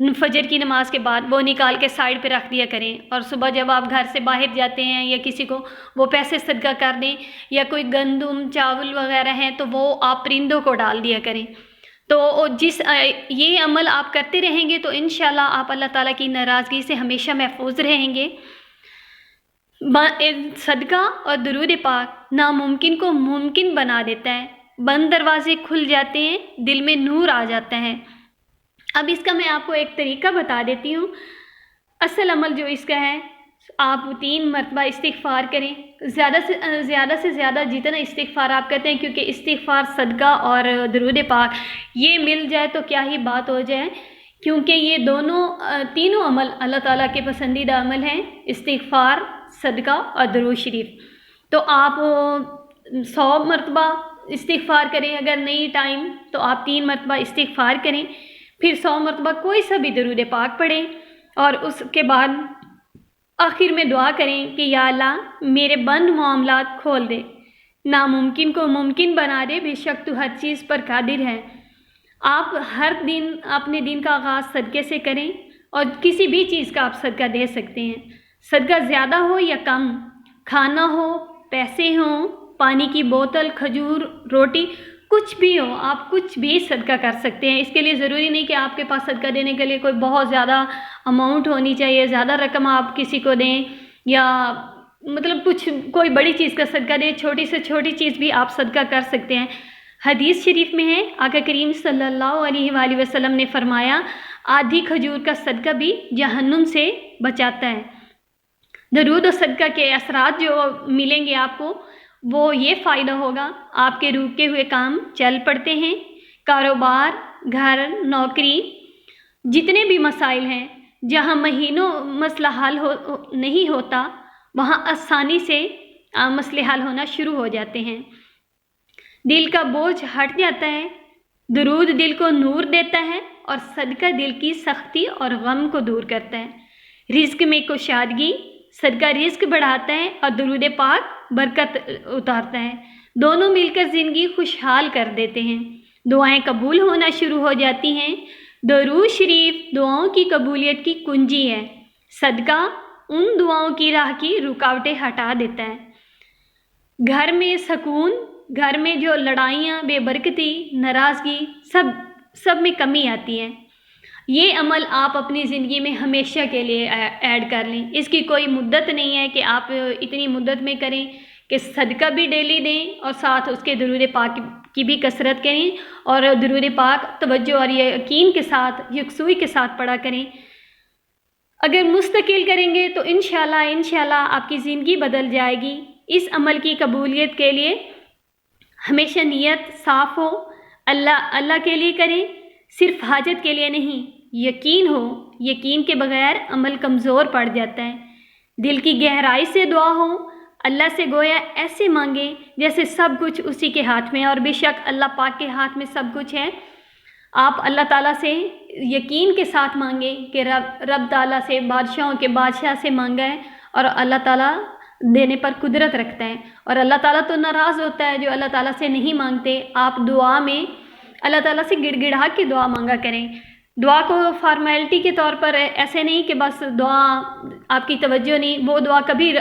فجر کی نماز کے بعد وہ نکال کے سائڈ پہ رکھ دیا کریں، اور صبح جب آپ گھر سے باہر جاتے ہیں یا کسی کو وہ پیسے صدقہ کر دیں، یا کوئی گندم چاول وغیرہ ہیں تو وہ آپ پرندوں کو ڈال دیا کریں۔ تو یہ عمل آپ کرتے رہیں گے تو انشاءاللہ آپ اللہ تعالیٰ کی ناراضگی سے ہمیشہ محفوظ رہیں گے۔ صدقہ اور درود پاک ناممکن کو ممکن بنا دیتا ہے، بند دروازے کھل جاتے ہیں، دل میں نور آ جاتا ہے۔ اب اس کا میں آپ کو ایک طریقہ بتا دیتی ہوں۔ اصل عمل جو اس کا ہے، آپ 3 مرتبہ استغفار کریں، زیادہ سے زیادہ جتنا استغفار آپ کرتے ہیں، کیونکہ استغفار، صدقہ اور درود پاک یہ مل جائے تو کیا ہی بات ہو جائے، کیونکہ یہ تینوں عمل اللہ تعالیٰ کے پسندیدہ عمل ہیں، استغفار، صدقہ اور درود شریف۔ تو آپ 100 مرتبہ استغفار کریں، اگر نہیں ٹائم تو آپ 3 مرتبہ استغفار کریں، پھر 100 مرتبہ کوئی سا بھی درود پاک پڑھیں، اور اس کے بعد آخر میں دعا کریں کہ یا اللہ میرے بند معاملات کھول دے، ناممکن کو ممکن بنا دے، بے شک تو ہر چیز پر قادر ہے۔ آپ ہر دن اپنے دن کا آغاز صدقے سے کریں، اور کسی بھی چیز کا آپ صدقہ دے سکتے ہیں، صدقہ زیادہ ہو یا کم، کھانا ہو، پیسے ہوں، پانی کی بوتل، کھجور، روٹی، کچھ بھی ہو، آپ کچھ بھی صدقہ کر سکتے ہیں۔ اس کے لیے ضروری نہیں کہ آپ کے پاس صدقہ دینے کے لیے کوئی بہت زیادہ اماؤنٹ ہونی چاہیے، زیادہ رقم آپ کسی کو دیں، یا مطلب کوئی بڑی چیز کا صدقہ دیں، چھوٹی سے چھوٹی چیز بھی آپ صدقہ کر سکتے ہیں۔ حدیث شریف میں ہے، آقا کریم صلی اللہ علیہ وآلہ وسلم نے فرمایا، آدھی کھجور کا صدقہ بھی جہنم سے بچاتا ہے۔ درود و صدقہ کے اثرات جو ملیں گے آپ کو، وہ یہ فائدہ ہوگا، آپ کے رکے ہوئے کام چل پڑتے ہیں، کاروبار، گھر، نوکری، جتنے بھی مسائل ہیں، جہاں مہینوں مسئلہ حل نہیں ہوتا، وہاں آسانی سے مسئلے حل ہونا شروع ہو جاتے ہیں، دل کا بوجھ ہٹ جاتا ہے، درود دل کو نور دیتا ہے، اور صدقہ دل کی سختی اور غم کو دور کرتا ہے، رزق میں کشادگی، صدقہ رزق بڑھاتا ہے، اور درود پاک برکت اتارتا ہے، دونوں مل کر زندگی خوشحال کر دیتے ہیں، دعائیں قبول ہونا شروع ہو جاتی ہیں۔ درود شریف دعاؤں کی قبولیت کی کنجی ہے، صدقہ ان دعاؤں کی راہ کی رکاوٹیں ہٹا دیتا ہے، گھر میں سکون، گھر میں جو لڑائیاں، بے برکتی، ناراضگی، سب میں کمی آتی ہے۔ یہ عمل آپ اپنی زندگی میں ہمیشہ کے لیے ایڈ کر لیں، اس کی کوئی مدت نہیں ہے کہ آپ اتنی مدت میں کریں کہ صدقہ بھی ڈیلی دیں اور ساتھ اس کے درود پاک کی بھی کثرت کریں، اور درود پاک توجہ اور یقین کے ساتھ، یکسوئی کے ساتھ پڑھا کریں۔ اگر مستقل کریں گے تو انشاءاللہ آپ کی زندگی بدل جائے گی۔ اس عمل کی قبولیت کے لیے ہمیشہ نیت صاف ہو، اللہ کے لیے کریں، صرف حاجت کے لیے نہیں، یقین ہو، یقین کے بغیر عمل کمزور پڑ جاتا ہے، دل کی گہرائی سے دعا ہو، اللہ سے گویا ایسے مانگیں جیسے سب کچھ اسی کے ہاتھ میں ہے، اور بے شک اللہ پاک کے ہاتھ میں سب کچھ ہے۔ آپ اللہ تعالیٰ سے یقین کے ساتھ مانگیں کہ رب تعالیٰ سے، بادشاہوں کے بادشاہ سے مانگا ہے، اور اللہ تعالیٰ دینے پر قدرت رکھتا ہے، اور اللہ تعالیٰ تو ناراض ہوتا ہے جو اللہ تعالیٰ سے نہیں مانگتے۔ آپ دعا میں اللہ تعالیٰ سے گڑ گڑا کے دعا مانگا کریں، دعا کو فارمیلٹی کے طور پر ایسے نہیں کہ بس دعا آپ کی توجہ نہیں، وہ دعا کبھی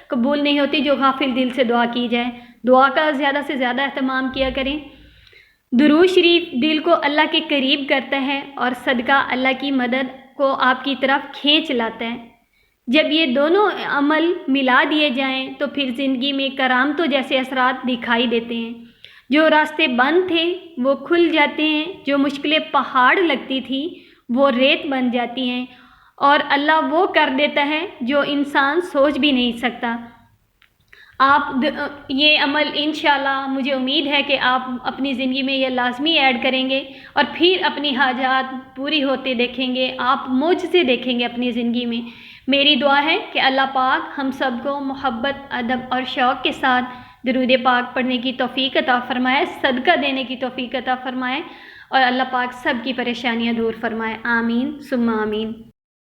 قبول نہیں ہوتی جو غافل دل سے دعا کی جائے، دعا کا زیادہ سے زیادہ اہتمام کیا کریں۔ درود شریف دل کو اللہ کے قریب کرتا ہے، اور صدقہ اللہ کی مدد کو آپ کی طرف کھینچ لاتا ہے۔ جب یہ دونوں عمل ملا دیے جائیں تو پھر زندگی میں کرامتوں جیسے اثرات دکھائی دیتے ہیں، جو راستے بند تھے وہ کھل جاتے ہیں، جو مشکلیں پہاڑ لگتی تھی وہ ریت بن جاتی ہیں، اور اللہ وہ کر دیتا ہے جو انسان سوچ بھی نہیں سکتا۔ آپ یہ عمل انشاءاللہ مجھے امید ہے کہ آپ اپنی زندگی میں یہ لازمی ایڈ کریں گے، اور پھر اپنی حاجات پوری ہوتے دیکھیں گے، آپ معجزے دیکھیں گے اپنی زندگی میں۔ میری دعا ہے کہ اللہ پاک ہم سب کو محبت، ادب اور شوق کے ساتھ درود پاک پڑھنے کی توفیق عطا فرمائے، صدقہ دینے کی توفیق عطا فرمائے، اور اللہ پاک سب کی پریشانیاں دور فرمائے۔ آمین ثم آمین۔